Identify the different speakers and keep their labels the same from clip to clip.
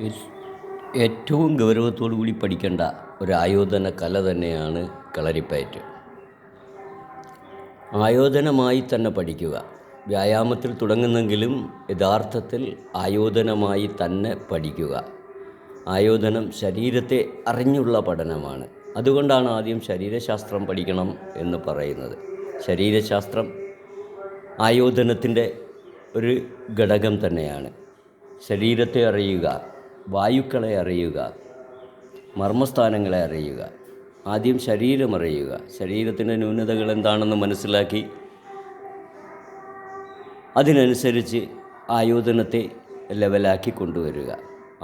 Speaker 1: ഏ- ഏറ്റവും ഗൗരവത്തോടു കൂടി പഠിക്കേണ്ട ഒരു ആയോധന കല തന്നെയാണ് കളരിപ്പയറ്റ്. ആയോധനമായി തന്നെ പഠിക്കുക. വ്യായാമത്തിൽ തുടങ്ങുന്നെങ്കിലും യഥാർത്ഥത്തിൽ ആയോധനമായി തന്നെ പഠിക്കുക. ആയോധനം ശരീരത്തെ അറിഞ്ഞുള്ള പഠനമാണ്. അതുകൊണ്ടാണ് ആദ്യം ശരീരശാസ്ത്രം പഠിക്കണം എന്ന് പറയുന്നത്. ശരീരശാസ്ത്രം ആയോധനത്തിൻ്റെ ഒരു ഘടകം തന്നെയാണ്. ശരീരത്തെ അറിയുക, വായുക്കളെ അറിയുക, മർമ്മസ്ഥാനങ്ങളെ അറിയുക. ആദ്യം ശരീരം അറിയുക, ശരീരത്തിൻ്റെ ന്യൂനതകൾ എന്താണെന്ന് മനസ്സിലാക്കി അതിനനുസരിച്ച് ആയോധനത്തെ ലെവലാക്കി കൊണ്ടുവരിക.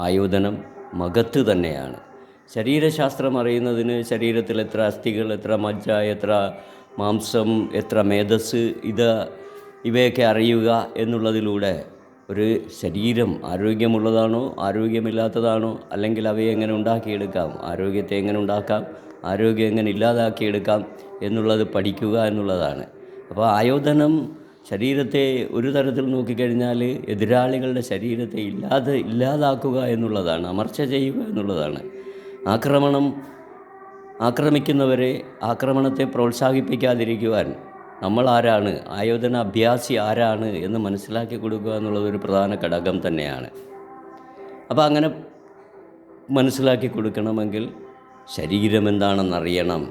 Speaker 1: ആയോധനം മഗത്ത് തന്നെയാണ്. ശരീരശാസ്ത്രം അറിയുന്നതിന് ശരീരത്തിൽ എത്ര അസ്ഥികൾ, എത്ര മജ്ജ, എത്ര മാംസം, എത്ര മേധസ്, ഇവയൊക്കെ അറിയുക എന്നുള്ളതിലൂടെ ഒരു ശരീരം ആരോഗ്യമുള്ളതാണോ ആരോഗ്യമില്ലാത്തതാണോ, അല്ലെങ്കിൽ അവയെ എങ്ങനെ ഉണ്ടാക്കിയെടുക്കാം, ആരോഗ്യത്തെ എങ്ങനെ ഉണ്ടാക്കാം, ആരോഗ്യം എങ്ങനെ ഇല്ലാതാക്കിയെടുക്കാം എന്നുള്ളത് പഠിക്കുക എന്നുള്ളതാണ്. അപ്പോൾ ആയോധനം ശരീരത്തെ ഒരു തരത്തിൽ നോക്കിക്കഴിഞ്ഞാൽ എതിരാളികളുടെ ശരീരത്തെ ഇല്ലാതാക്കുക എന്നുള്ളതാണ്, അമർച്ച ചെയ്യുക എന്നുള്ളതാണ്. ആക്രമിക്കുന്നവരെ ആക്രമണത്തെ പ്രോത്സാഹിപ്പിക്കാതിരിക്കുവാൻ നമ്മൾ ആരാണ്, ആയോധന അഭ്യാസി ആരാണ് എന്ന് മനസ്സിലാക്കി കൊടുക്കുക എന്നുള്ളതൊരു പ്രധാന ഘടകം തന്നെയാണ്. അപ്പോൾ അങ്ങനെ മനസ്സിലാക്കി കൊടുക്കണമെങ്കിൽ ശരീരം എന്താണെന്നറിയണം.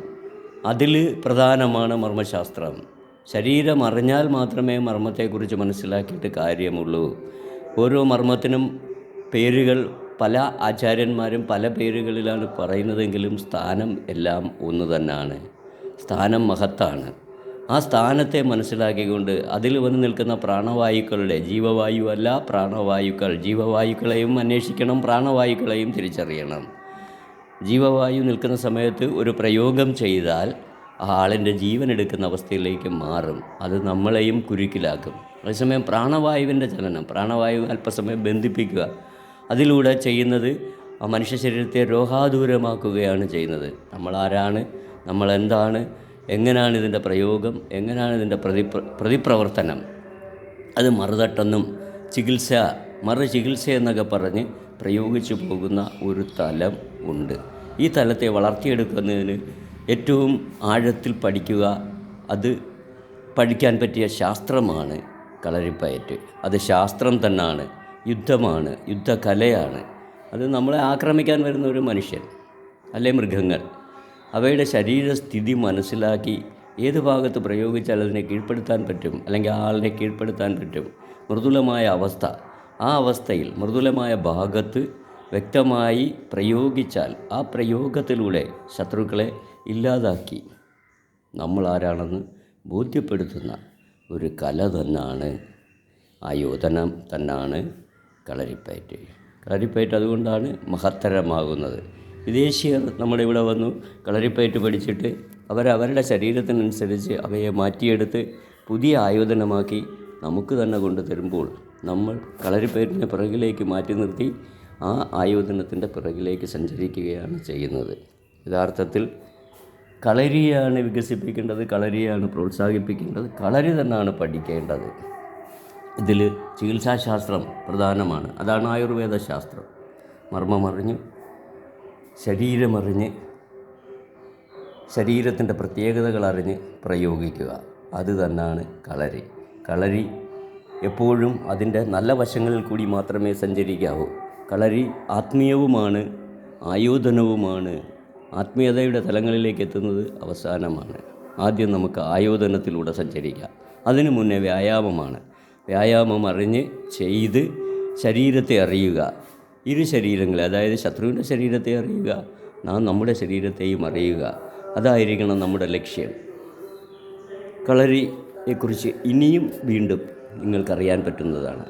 Speaker 1: അതിൽ പ്രധാനമാണ് മർമ്മശാസ്ത്രം. ശരീരം അറിഞ്ഞാൽ മാത്രമേ മർമ്മത്തെക്കുറിച്ച് മനസ്സിലാക്കിയിട്ട് കാര്യമുള്ളൂ. ഓരോ മർമ്മത്തിനും പേരുകൾ പല ആചാര്യന്മാരും പല പേരുകളിലാണ് പറയുന്നതെങ്കിലും സ്ഥാനം എല്ലാം ഒന്ന് തന്നെയാണ്. സ്ഥാനം മഹത്താണ്. ആ സ്ഥാനത്തെ മനസ്സിലാക്കിക്കൊണ്ട് അതിൽ വന്ന് നിൽക്കുന്ന പ്രാണവായുക്കളുടെ, ജീവവായു അല്ല പ്രാണവായുക്കൾ, ജീവവായുക്കളെയും അന്വേഷിക്കണം, പ്രാണവായുക്കളെയും തിരിച്ചറിയണം. ജീവവായു നിൽക്കുന്ന സമയത്ത് ഒരു പ്രയോഗം ചെയ്താൽ ആ ആളിൻ്റെ ജീവൻ എടുക്കുന്ന അവസ്ഥയിലേക്ക് മാറും. അത് നമ്മളെയും കുരുക്കിലാക്കും. അതേസമയം പ്രാണവായുവിൻ്റെ ചലനം, പ്രാണവായു അല്പസമയം ബന്ധിപ്പിക്കുക, അതിലൂടെ ചെയ്യുന്നത് ആ മനുഷ്യ ശരീരത്തെ രോഗാതുരമാക്കുകയാണ് ചെയ്യുന്നത്. നമ്മളാരാണ്, നമ്മളെന്താണ്, എങ്ങനെയാണ് ഇതിൻ്റെ പ്രയോഗം, എങ്ങനെയാണ് ഇതിൻ്റെ പ്രതിപ്രവർത്തനം, അത് മറുതട്ടെന്നും മറുചികിത്സ എന്നൊക്കെ പറഞ്ഞ് പ്രയോഗിച്ചു പോകുന്ന ഒരു തലം ഉണ്ട്. ഈ തലത്തെ വളർത്തിയെടുക്കുന്നതിന് ഏറ്റവും ആഴത്തിൽ പഠിക്കുക, അത് പഠിക്കാൻ പറ്റിയ ശാസ്ത്രമാണ് കളരിപ്പയറ്റ്. അത് ശാസ്ത്രം തന്നെയാണ്, യുദ്ധമാണ്, യുദ്ധകലയാണ്. അത് നമ്മളെ ആക്രമിക്കാൻ വരുന്ന ഒരു മനുഷ്യൻ അല്ലെ മൃഗങ്ങൾ, അവയുടെ ശരീരസ്ഥിതി മനസ്സിലാക്കി ഏത് ഭാഗത്ത് പ്രയോഗിച്ചാൽ അതിനെ കീഴ്പ്പെടുത്താൻ പറ്റും, അല്ലെങ്കിൽ ആളിനെ കീഴ്പ്പെടുത്താൻ പറ്റും, മൃദുലമായ അവസ്ഥ, ആ അവസ്ഥയിൽ മൃദുലമായ ഭാഗത്ത് വ്യക്തമായി പ്രയോഗിച്ചാൽ ആ പ്രയോഗത്തിലൂടെ ശത്രുക്കളെ ഇല്ലാതാക്കി നമ്മൾ ആരാണെന്ന് ബോധ്യപ്പെടുത്തുന്ന ഒരു കല തന്നെയാണ്, ആയോധനം തന്നെയാണ് കളരിപ്പയറ്റ്. കളരിപ്പയറ്റ് അതുകൊണ്ടാണ് മഹത്തരമാകുന്നത്. വിദേശീയർ നമ്മുടെ ഇവിടെ വന്നു കളരിപ്പയറ്റ് പഠിച്ചിട്ട് അവരവരുടെ ശരീരത്തിനനുസരിച്ച് അവയെ മാറ്റിയെടുത്ത് പുതിയ ആയോധനമാക്കി നമുക്ക് തന്നെ കൊണ്ടു തരുമ്പോൾ നമ്മൾ കളരിപ്പയറ്റിനെ പിറകിലേക്ക് മാറ്റി നിർത്തി ആ ആയോധനത്തിൻ്റെ പിറകിലേക്ക് സഞ്ചരിക്കുകയാണ് ചെയ്യുന്നത്. യഥാർത്ഥത്തിൽ കളരിയാണ് വികസിപ്പിക്കേണ്ടത്, കളരിയാണ് പ്രോത്സാഹിപ്പിക്കേണ്ടത്, കളരി തന്നെയാണ് പഠിക്കേണ്ടത്. ഇതിൽ ചികിത്സാശാസ്ത്രം പ്രധാനമാണ്. അതാണ് ആയുർവേദ ശാസ്ത്രം. മർമ്മമറിഞ്ഞ്, ശരീരമറിഞ്ഞ്, ശരീരത്തിൻ്റെ പ്രത്യേകതകൾ അറിഞ്ഞ് പ്രയോഗിക്കുക, അത് തന്നെയാണ് കളരി. കളരി എപ്പോഴും അതിൻ്റെ നല്ല വശങ്ങളിൽ കൂടി മാത്രമേ സഞ്ചരിക്കാവൂ. കളരി ആത്മീയവുമാണ്, ആയോധനവുമാണ്. ആത്മീയതയുടെ തലങ്ങളിലേക്ക് എത്തുന്നത് അവസാനമാണ്. ആദ്യം നമുക്ക് ആയോധനത്തിലൂടെ സഞ്ചരിക്കാം. അതിനു മുന്നേ വ്യായാമമാണ്. വ്യായാമം അറിഞ്ഞ് ചെയ്ത് ശരീരത്തെ അറിയുക. ഇരു ശരീരങ്ങളെ, അതായത് ശത്രുവിൻ്റെ ശരീരത്തെ അറിയുക, നാം നമ്മുടെ ശരീരത്തെയും അറിയുക. അതായിരിക്കണം നമ്മുടെ ലക്ഷ്യം. കളരിയെക്കുറിച്ച് ഇനിയും വീണ്ടും നിങ്ങൾക്കറിയാൻ പറ്റുന്നതാണ്.